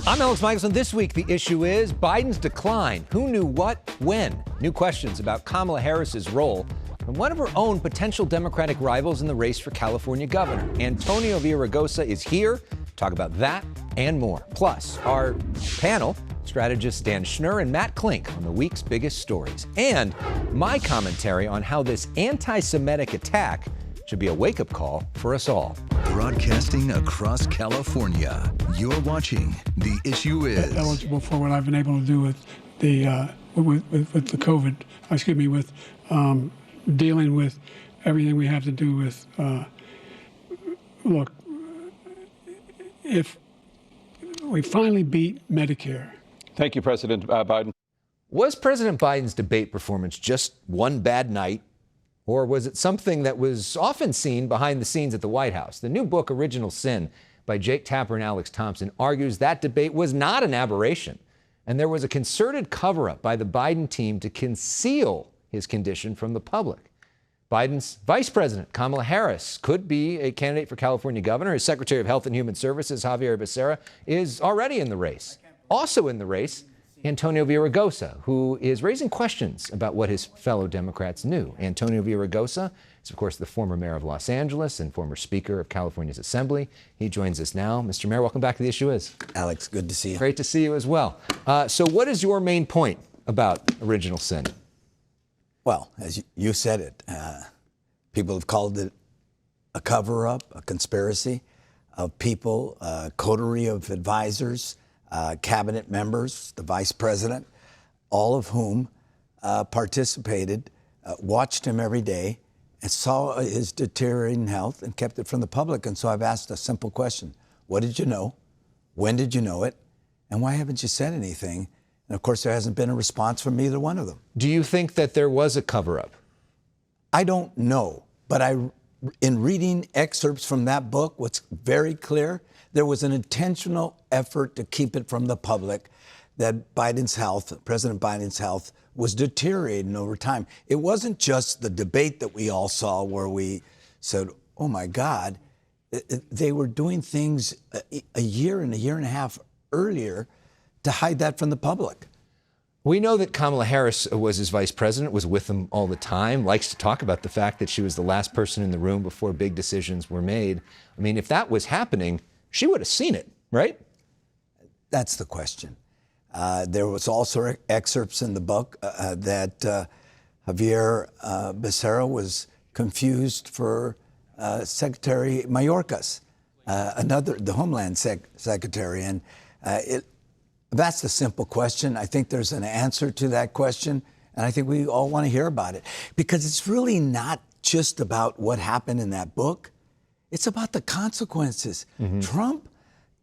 I'm Elex Michaelson. This week, the issue is Biden's decline. Who knew what, when? New questions about Kamala Harris's role and one of her own potential Democratic rivals in the race for California governor. Antonio Villaraigosa is here to talk about that and more. Plus, our panel, strategists Dan Schnur and Matt Klink on the week's biggest stories. And my commentary on how this anti-Semitic attack should be a wake-up call for us all. Broadcasting across California, you're watching The Issue Is. Eligible for what I've been able to do with the with the COVID, with dealing with everything we have to do with, look, if we finally beat Medicare. Thank you, President Biden. Was President Biden's debate performance just one bad night? Or was it something that was often seen behind the scenes at the White House? The new book, Original Sin, by Jake Tapper and Alex Thompson, argues that debate was not an aberration. And there was a concerted cover-up by the Biden team to conceal his condition from the public. Biden's vice president, Kamala Harris, could be a candidate for California governor. His Secretary of Health and Human Services, Xavier, Becerra, is already in the race. Also in the race, Antonio Villaraigosa, who is raising questions about what his fellow Democrats knew. Antonio Villaraigosa is, of course, the former mayor of Los Angeles and former Speaker of California's Assembly. He joins us now. Mr. Mayor, welcome back to The Issue Is. Alex, good to see you. Great to see you as well. So what is your main point about Original Sin? Well, as you said it, people have called it a cover-up, a conspiracy of people, a coterie of advisors, cabinet members, the vice president, all of whom participated, watched him every day, and saw his deteriorating health and kept it from the public. And so I've asked a simple question. What did you know? When did you know it? And why haven't you said anything? And of course, there hasn't been a response from either one of them. Do you think that there was a cover-up? I don't know, but in reading excerpts from that book, what's very clear, there was an intentional effort to keep it from the public that Biden's health, President Biden's health, was deteriorating over time. It wasn't just the debate that we all saw where we said, oh my God, they were doing things a year and a half earlier to hide that from the public. We know that Kamala Harris was his vice president, was with him all the time, likes to talk about the fact that she was the last person in the room before big decisions were made. I mean, if that was happening, she would have seen it, right? That's the question. There was also excerpts in the book that Xavier Becerra was confused for Secretary Mayorkas, the Homeland Secretary. And that's the simple question. I think there's an answer to that question, and I think we all want to hear about it. Because it's really not just about what happened in that book. It's about the consequences. Mm-hmm. Trump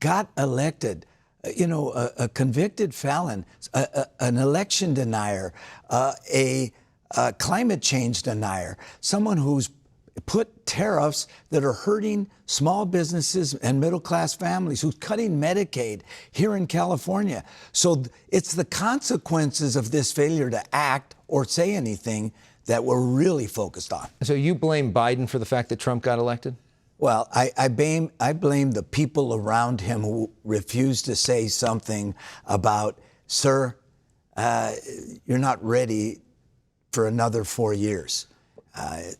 got elected, a convicted felon, an election denier, a climate change denier, someone who's put tariffs that are hurting small businesses and middle-class families, who's cutting Medicaid here in California. So it's the consequences of this failure to act or say anything that we're really focused on. So you blame Biden for the fact that Trump got elected? Well, I blame the people around him who refused to say something about, sir, you're not ready for another 4 years.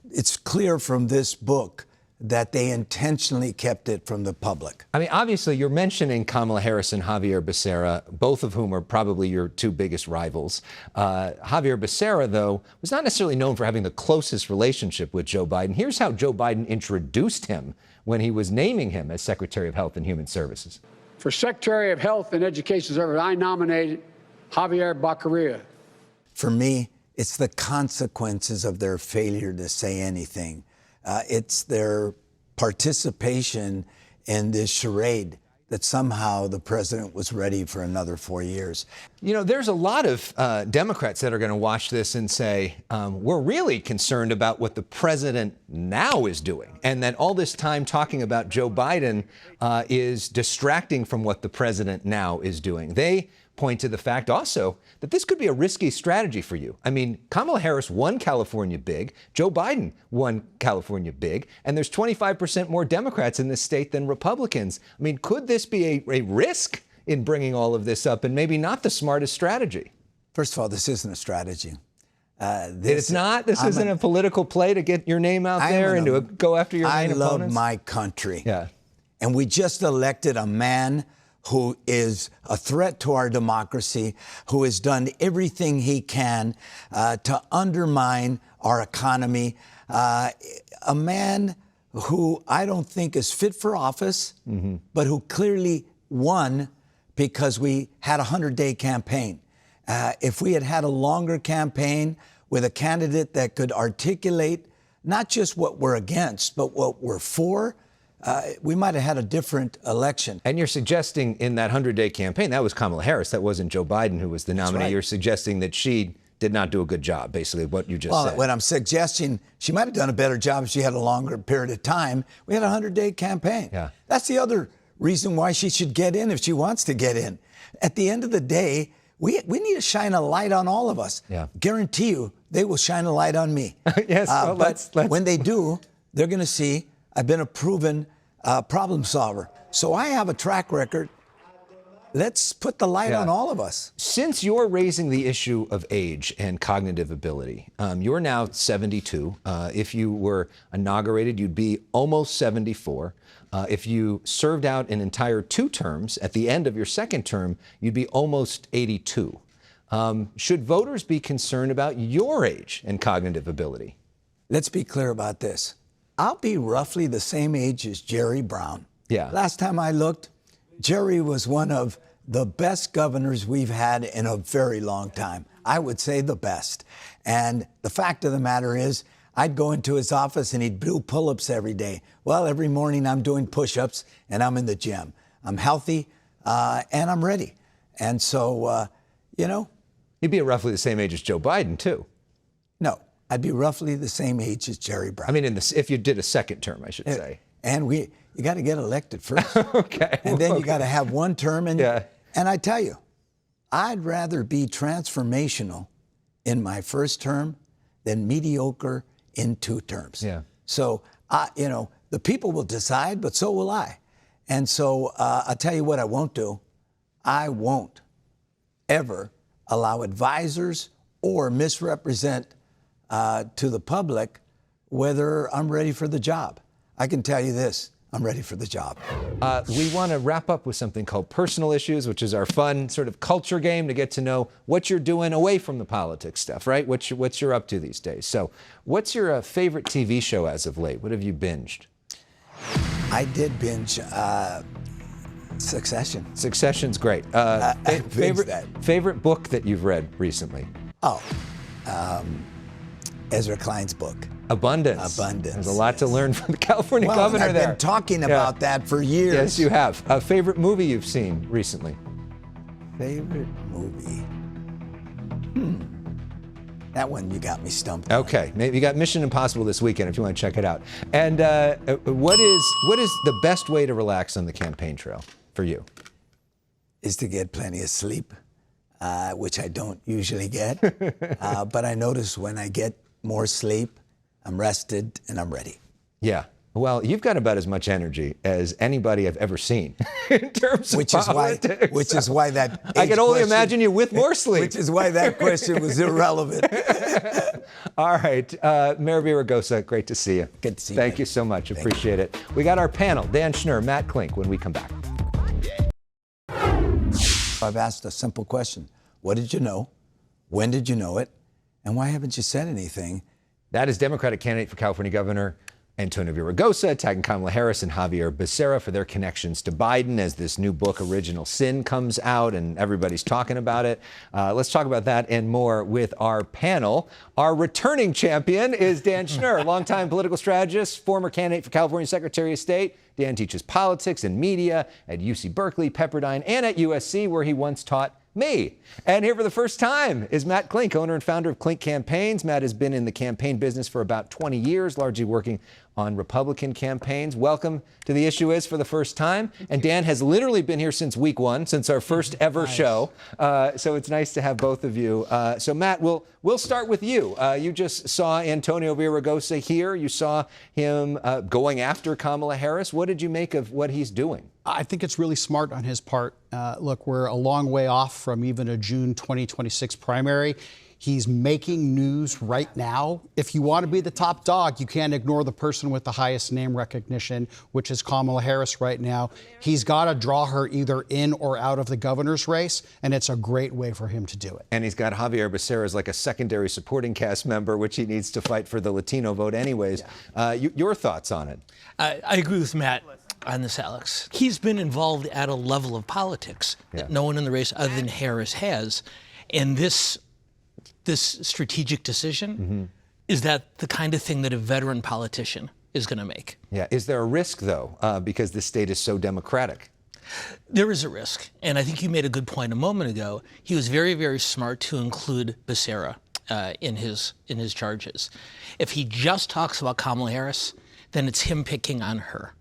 It's clear from this book that they intentionally kept it from the public. I mean, obviously, you're mentioning Kamala Harris and Xavier Becerra, both of whom are probably your two biggest rivals. Xavier Becerra, though, was not necessarily known for having the closest relationship with Joe Biden. Here's how Joe Biden introduced him when he was naming him as Secretary of Health and Human Services. For Secretary of Health and Education Services, I nominated Xavier Becerra. For me, it's the consequences of their failure to say anything. It's their participation in this charade that somehow the president was ready for another 4 years. You know, there's a lot of Democrats that are going to watch this and say, we're really concerned about what the president now is doing, and that all this time talking about Joe Biden is distracting from what the president now is doing. They point to the fact also that this could be a risky strategy for you. I mean, Kamala Harris won California big, Joe Biden won California big, and there's 25% more Democrats in this state than Republicans. I mean, could this be a risk in bringing all of this up and maybe not the smartest strategy. First of all, this isn't a strategy. It's not? This isn't a political play to get your name out there and to go after your main opponents? I love my country. Yeah. And we just elected a man who is a threat to our democracy, who has done everything he can to undermine our economy. A man who I don't think is fit for office, but who clearly won because we had a 100-day campaign. If we had had a longer campaign with a candidate that could articulate not just what we're against, but what we're for, we might have had a different election. And you're suggesting in that 100-day campaign, that was Kamala Harris. That wasn't Joe Biden who was the nominee. Right. You're suggesting that she did not do a good job, basically, what you just said. When I'm suggesting she might have done a better job if she had a longer period of time. We had a 100-day campaign. Yeah. That's the other reason why she should get in if she wants to get in. At the end of the day, we need to shine a light on all of us. Yeah. Guarantee you, they will shine a light on me. Yes, well, but when they do, they're going to see I've been a proven problem solver. So I have a track record. Let's put the light on all of us. Since you're raising the issue of age and cognitive ability, you're now 72. If you were inaugurated, you'd be almost 74. If you served out an entire 2 terms, at the end of your 2nd term, you'd be almost 82. Should voters be concerned about your age and cognitive ability? Let's be clear about this. I'll be roughly the same age as Jerry Brown. Yeah. Last time I looked, Jerry was one of the best governors we've had in a very long time. I would say the best. And the fact of the matter is, I'd go into his office and he'd do pull-ups every day. Well, every morning I'm doing push-ups and I'm in the gym. I'm healthy and I'm ready. And so, You'd be roughly the same age as Joe Biden, too. No, I'd be roughly the same age as Jerry Brown. I mean, if you did a 2nd term, I should say. And you got to get elected first. Okay. And then you got to have 1 term. And I tell you, I'd rather be transformational in my 1st term than mediocre in 2 terms. Yeah. So, the people will decide, but so will I. And so I'll tell you what I won't do. I won't ever allow advisors or misrepresent to the public whether I'm ready for the job. I can tell you this. I'm ready for the job. We want to wrap up with something called Personal Issues, which is our fun sort of culture game to get to know what you're doing away from the politics stuff, right? What you're up to these days. So what's your favorite TV show as of late? What have you binged? I did binge Succession. Succession's great. Favorite book that you've read recently? Ezra Klein's book. Abundance. Abundance. There's a lot to learn from the California governor I've there. been talking about that for years. Yes, you have. A favorite movie you've seen recently? Favorite movie? That one you got me stumped on. Okay, maybe you got Mission Impossible this weekend if you want to check it out. And what is the best way to relax on the campaign trail for you? Is to get plenty of sleep, which I don't usually get. But I notice when I get more sleep, I'm rested and I'm ready. Yeah. Well, you've got about as much energy as anybody I've ever seen in terms of politics. Which is why that I can only imagine you with more sleep. Which is why that question was irrelevant. All right. Mayor Villaraigosa, great to see you. Good to see you. Thank you so much. Appreciate it. We got our panel, Dan Schnur, Matt Klink, when we come back. I've asked a simple question. What did you know? When did you know it? And why haven't you said anything? That is Democratic candidate for California governor Antonio Villaraigosa attacking Kamala Harris and Xavier Becerra for their connections to Biden as this new book, Original Sin, comes out and everybody's talking about it. Let's talk about that and more with our panel. Our returning champion is Dan Schnur, longtime political strategist, former candidate for California Secretary of State. Dan teaches politics and media at UC Berkeley, Pepperdine, and at USC, where he once taught me. And here for the first time is Matt Klink, owner and founder of Klink Campaigns. Matt has been in the campaign business for about 20 years, largely working on Republican campaigns. Welcome to The Issue Is for the first time. And Dan has literally been here since week 1, since our first ever show. So it's nice to have both of you. So Matt, we'll start with you. You just saw Antonio Villaraigosa here. You saw him going after Kamala Harris. What did you make of what he's doing? I think it's really smart on his part. Look, we're a long way off from even a June 2026 primary. He's making news right now. If you want to be the top dog, you can't ignore the person with the highest name recognition, which is Kamala Harris right now. He's got to draw her either in or out of the governor's race, and it's a great way for him to do it. And he's got Xavier Becerra as like a secondary supporting cast member, which he needs to fight for the Latino vote anyways. Yeah. Your thoughts on it? I agree with Matt on this, Alex. He's been involved at a level of politics that no one in the race other than Harris has. And this strategic decision, is that the kind of thing that a veteran politician is going to make? Yeah. Is there a risk, though, because the state is so Democratic? There is a risk. And I think you made a good point a moment ago. He was very, very smart to include Becerra in his charges. If he just talks about Kamala Harris, then it's him picking on her.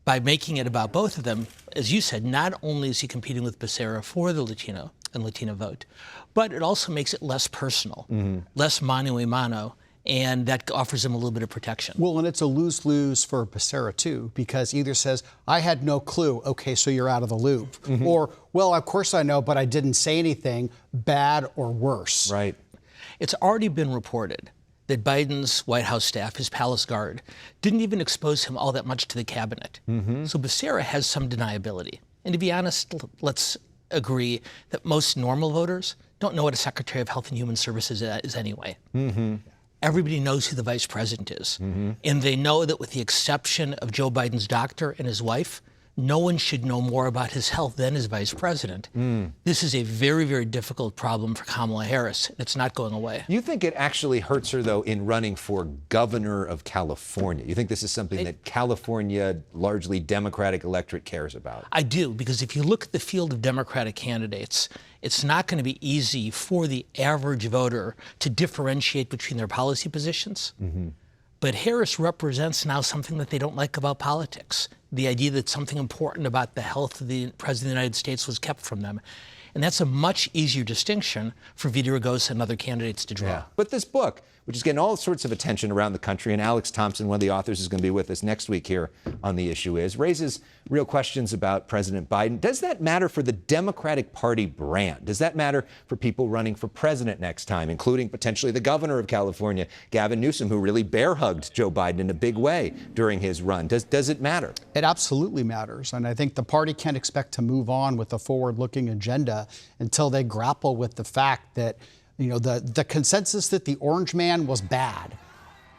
By making it about both of them, as you said, not only is he competing with Becerra for the Latino and Latina vote, but it also makes it less personal, less mano a mano, and that offers him a little bit of protection. Well, and it's a lose-lose for Becerra, too, because either says, I had no clue, okay, so you're out of the loop. Or, well, of course I know, but I didn't say anything, bad or worse. Right. It's already been reported that Biden's White House staff, his palace guard, didn't even expose him all that much to the cabinet. So Becerra has some deniability. And to be honest, let's agree that most normal voters don't know what a Secretary of Health and Human Services is anyway. Everybody knows who the vice president is. And they know that with the exception of Joe Biden's doctor and his wife, no one should know more about his health than his vice president. This is a very, very difficult problem for Kamala Harris. It's not going away. You think it actually hurts her, though, in running for governor of California? You think this is something that California, largely Democratic electorate, cares about? I do, because if you look at the field of Democratic candidates, it's not going to be easy for the average voter to differentiate between their policy positions. But Harris represents now something that they don't like about politics. The idea that something important about the health of the President of the United States was kept from them. And that's a much easier distinction for Villaraigosa and other candidates to draw. But this book, which is getting all sorts of attention around the country, and Alex Thompson, one of the authors, is going to be with us next week here on The Issue Is, raises real questions about President Biden. Does that matter for the Democratic Party brand? Does that matter for people running for president next time, including potentially the governor of California, Gavin Newsom, who really bear-hugged Joe Biden in a big way during his run? Does it matter? It absolutely matters. And I think the party can't expect to move on with a forward-looking agenda until they grapple with the fact that, you know, the consensus that the orange man was bad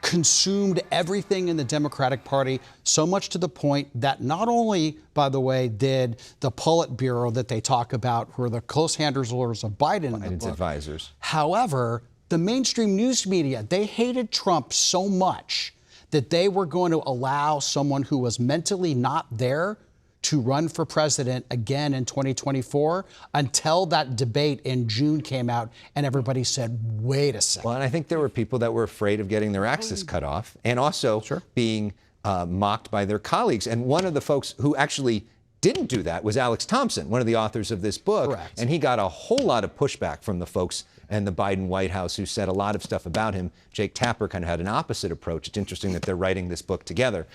consumed everything in the Democratic Party, so much to the point that not only, by the way, did the Politburo that they talk about, who are the close handlers of Biden in the book, advisors. However, the mainstream news media, they hated Trump so much that they were going to allow someone who was mentally not there to run for president again in 2024 until that debate in June came out and everybody said, wait a second. Well, and I think there were people that were afraid of getting their axis cut off and also being mocked by their colleagues. And one of the folks who actually didn't do that was Alex Thompson, one of the authors of this book. Correct. And he got a whole lot of pushback from the folks and the Biden White House who said a lot of stuff about him. Jake Tapper kind of had an opposite approach. It's interesting that they're writing this book together.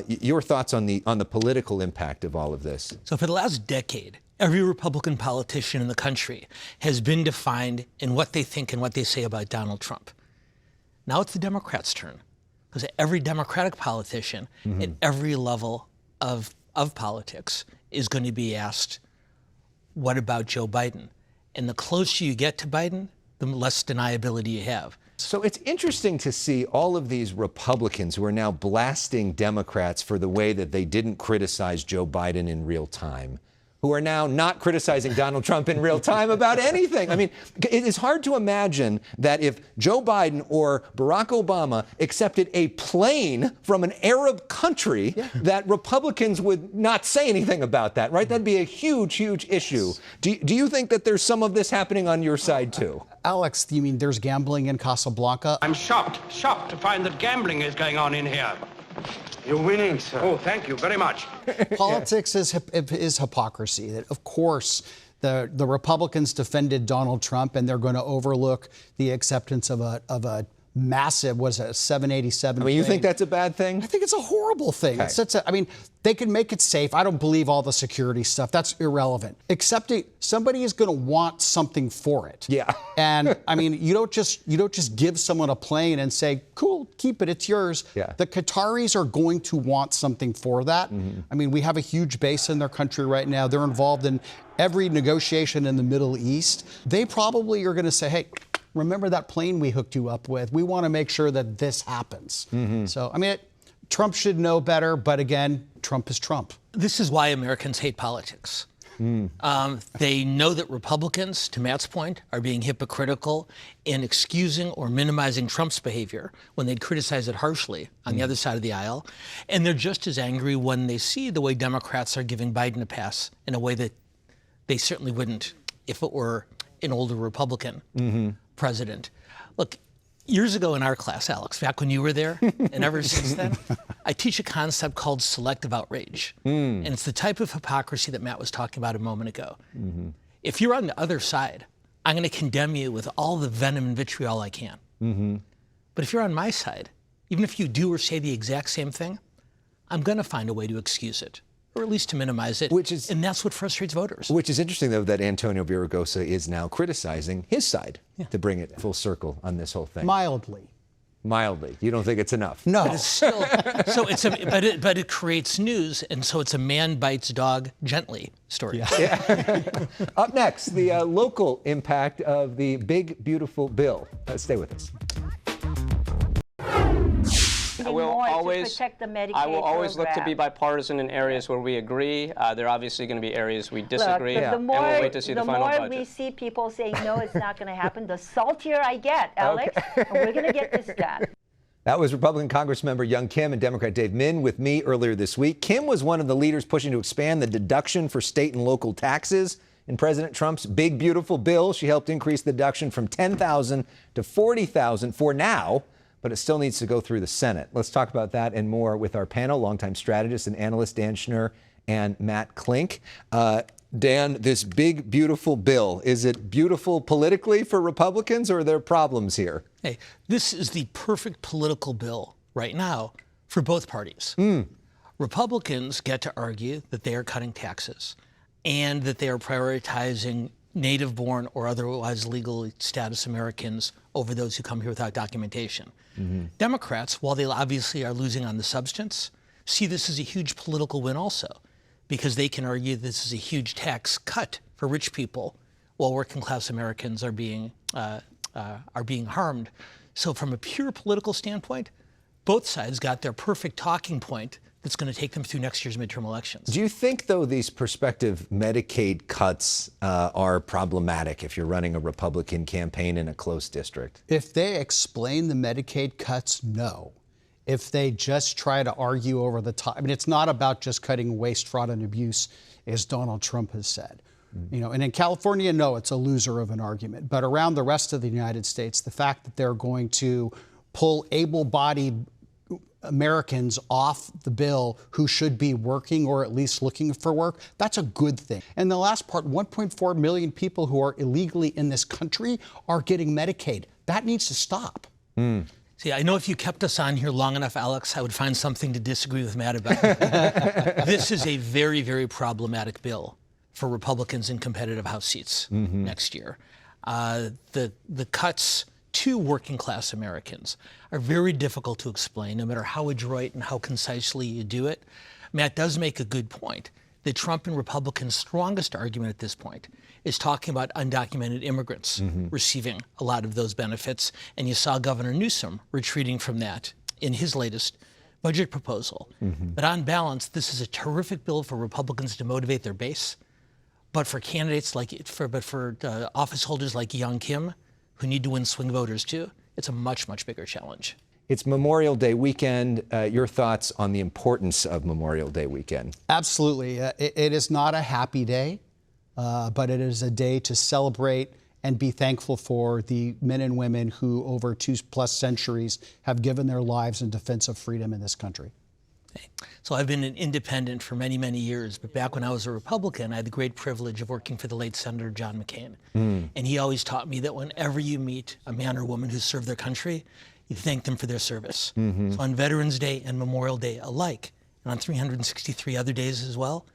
Your thoughts on the political impact of all of this? So for the last decade, every Republican politician in the country has been defined in what they think and what they say about Donald Trump. Now it's the Democrats' turn, because every Democratic politician at every level of politics is going to be asked, what about Joe Biden? And the closer you get to Biden, the less deniability you have. So it's interesting to see all of these Republicans who are now blasting Democrats for the way that they didn't criticize Joe Biden in real time, who are now not criticizing Donald Trump in real time about anything. I mean, it is hard to imagine that if Joe Biden or Barack Obama accepted a plane from an Arab country, that Republicans would not say anything about that, right? That'd be a huge, huge issue. Do you think that there's some of this happening on your side, too? Alex, you mean there's gambling in Casablanca? I'm shocked to find that gambling is going on in here. You're winning, sir. Oh, thank you very much. Politics is hypocrisy. That, of course, the Republicans defended Donald Trump, and they're going to overlook the acceptance of a massive, was it, 787? I mean, you thing. think that's a bad thing? I think it's a horrible thing. Okay. I mean, they can make it safe. I don't believe all the security stuff. That's irrelevant. Except somebody is going to want something for it. Yeah. And I mean, you don't just give someone a plane and say, "Cool, keep it. It's yours." Yeah. The Qataris are going to want something for that. I mean, we have a huge base in their country right now. They're involved in every negotiation in the Middle East. They probably are going to say, "Hey, remember that plane we hooked you up with? We want to make sure that this happens." So, I mean, Trump should know better, but again, Trump is Trump. This is why Americans hate politics. They know that Republicans, to Matt's point, are being hypocritical in excusing or minimizing Trump's behavior when they'd criticize it harshly on the other side of the aisle. And they're just as angry when they see the way Democrats are giving Biden a pass in a way that they certainly wouldn't if it were an older Republican president. Look, years ago in our class, Alex, back when you were there, and ever since then, I teach a concept called selective outrage. And it's the type of hypocrisy that Matt was talking about a moment ago. If you're on the other side, I'm going to condemn you with all the venom and vitriol I can. But if you're on my side, even if you do or say the exact same thing, I'm going to find a way to excuse it, or at least to minimize it. And that's what frustrates voters. Which is interesting, though, that Antonio Villaraigosa is now criticizing his side to bring it full circle on this whole thing. Mildly. Mildly. You don't think it's enough? No. But it's still, so it's but it creates news, and so it's a man bites dog gently story. Up next, the local impact of the big, beautiful bill. Stay with us. I will always protect the Medicaid I will always look to program. be bipartisan in areas where we agree. There are obviously going to be areas we disagree, Look, and we'll wait to see the final budget. The more we see people saying, no, it's not going to happen, the saltier I get, Alex. And we're going to get this done. That was Republican Congressmember Young Kim and Democrat Dave Min with me earlier this week. Kim was one of the leaders pushing to expand the deduction for state and local taxes in President Trump's big, beautiful bill. She helped increase the deduction from $10,000 to $40,000 for now, but it still needs to go through the Senate. Let's talk about that and more with our panel, longtime strategist and analyst Dan Schnur and Matt Klink. Dan, this big, beautiful bill, is it beautiful politically for Republicans, or are there problems here? Hey, this is the perfect political bill right now for both parties. Republicans get to argue that they are cutting taxes and that they are prioritizing native-born or otherwise legal status Americans over those who come here without documentation. Democrats, while they obviously are losing on the substance, see this as a huge political win also, because they can argue this is a huge tax cut for rich people while working-class Americans are being harmed. So from a pure political standpoint, both sides got their perfect talking point that's going to take them through next year's midterm elections. Do you think, though, these prospective Medicaid cuts are problematic if you're running a Republican campaign in a close district? If they explain the Medicaid cuts, no. If they just try to argue over the top, I mean, it's not about just cutting waste, fraud, and abuse, as Donald Trump has said. You know, and in California, no, it's a loser of an argument. But around the rest of the United States, the fact that they're going to pull able-bodied Americans off the bill who should be working or at least looking for work, that's a good thing. And the last part, 1.4 million people who are illegally in this country are getting Medicaid. That needs to stop. See, I know if you kept us on here long enough, Alex, I would find something to disagree with Matt about. This is a very, very problematic bill for Republicans in competitive House seats next year. The cuts to working-class Americans are very difficult to explain, no matter how adroit and how concisely you do it. Matt does make a good point that Trump and Republicans' strongest argument at this point is talking about undocumented immigrants receiving a lot of those benefits. And you saw Governor Newsom retreating from that in his latest budget proposal. But on balance, this is a terrific bill for Republicans to motivate their base. But for candidates for office holders like Young Kim, who need to win swing voters too, it's a much, much bigger challenge. It's Memorial Day weekend. Your thoughts on the importance of Memorial Day weekend? Absolutely. It is not a happy day, but it is a day to celebrate and be thankful for the men and women who over 2+ centuries have given their lives in defense of freedom in this country. So I've been an independent for many, many years, but back when I was a Republican, I had the great privilege of working for the late Senator John McCain. And he always taught me that whenever you meet a man or woman who served their country, you thank them for their service. So on Veterans Day and Memorial Day alike, and on 363 other days as well,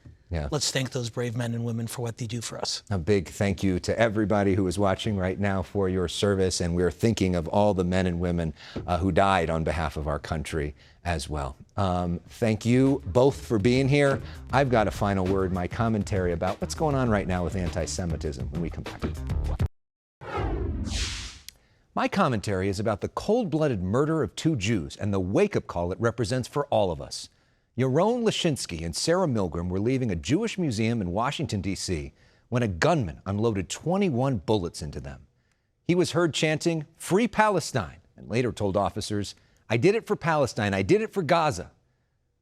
let's thank those brave men and women for what they do for us. A big thank you to everybody who is watching right now for your service, and we're thinking of all the men and women who died on behalf of our country as well. Thank you both for being here. I've got a final word, my commentary about what's going on right now with anti-Semitism when we come back. My commentary is about the cold-blooded murder of 2 Jews and the wake-up call it represents for all of us. Yaron Lashinsky and Sarah Milgram were leaving a Jewish museum in Washington, D.C. when a gunman unloaded 21 bullets into them. He was heard chanting, "Free Palestine," and later told officers, "I did it for Palestine, I did it for Gaza."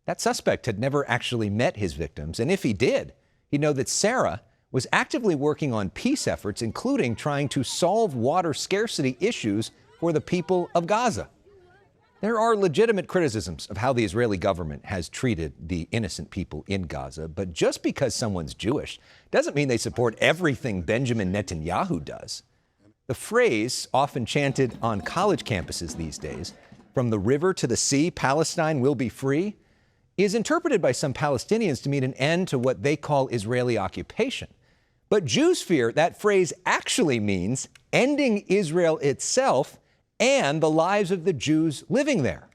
That suspect had never actually met his victims, and if he did, he'd know that Sarah was actively working on peace efforts, including trying to solve water scarcity issues for the people of Gaza. There are legitimate criticisms of how the Israeli government has treated the innocent people in Gaza, but just because someone's Jewish doesn't mean they support everything Benjamin Netanyahu does. The phrase, often chanted on college campuses these days, "From the river to the sea, Palestine will be free," is interpreted by some Palestinians to mean an end to what they call Israeli occupation. But Jews fear that phrase actually means ending Israel itself and the lives of the Jews living there.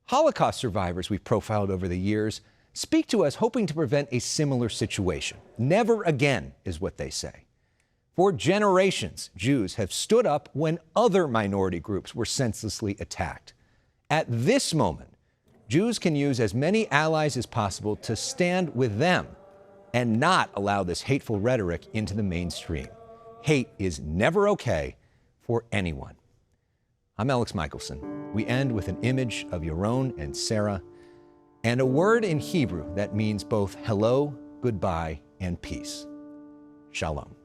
Holocaust survivors we've profiled over the years speak to us hoping to prevent a similar situation. Never again is what they say. For generations, Jews have stood up when other minority groups were senselessly attacked. At this moment, Jews can use as many allies as possible to stand with them and not allow this hateful rhetoric into the mainstream. Hate is never okay for anyone. I'm Elex Michaelson. We end with an image of Yaron and Sarah and a word in Hebrew that means both hello, goodbye, and peace. Shalom.